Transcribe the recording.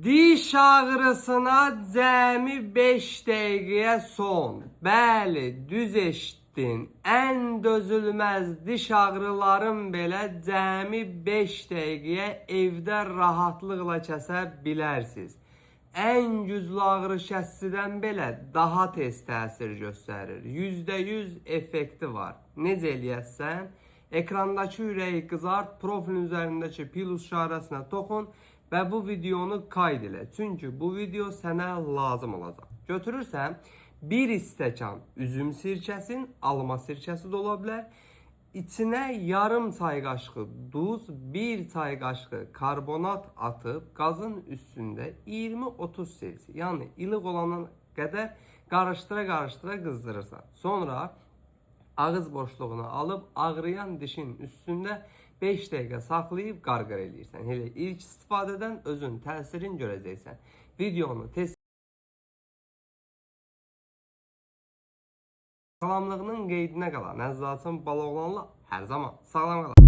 Diş ağrısına cəmi 5 dəqiqəyə son. Bəli, düz eşitdin. Ən dözülməz diş ağrıların belə cəmi 5 dəqiqəyə evdə rahatlıqla kəsə bilərsiniz. Ən güclü ağrı kəsicidən belə daha tez təsir göstərir. %100 effekti var. Necə eləyəsən? Ekrandakı ürəyi qızart, profilin üzərindəki plus işarəsinə toxun və bu videonu kayd elə. Çünki bu video sənə lazım olacaq. Götürürsən, bir stəkan üzüm sirkəsin, alma sirkəsi də ola bilər. İçinə yarım çay qaşığı duz, bir çay qaşığı karbonat atıb qazın üstündə 20-30 selsi, yəni ilıq olana qədər qarıştıra qızdırırsan. Sonra ağız boşluğunu alıb ağrıyan dişin üstündə 5 dəqiqə saxlayıb qarqar eləyirsən. Elə ilk istifadədən özün təsirini görəcəksən. Videonu tez sağlamlığının qeydinə qalan Əzizatın Baloğlanla hər zaman sağlam qalın.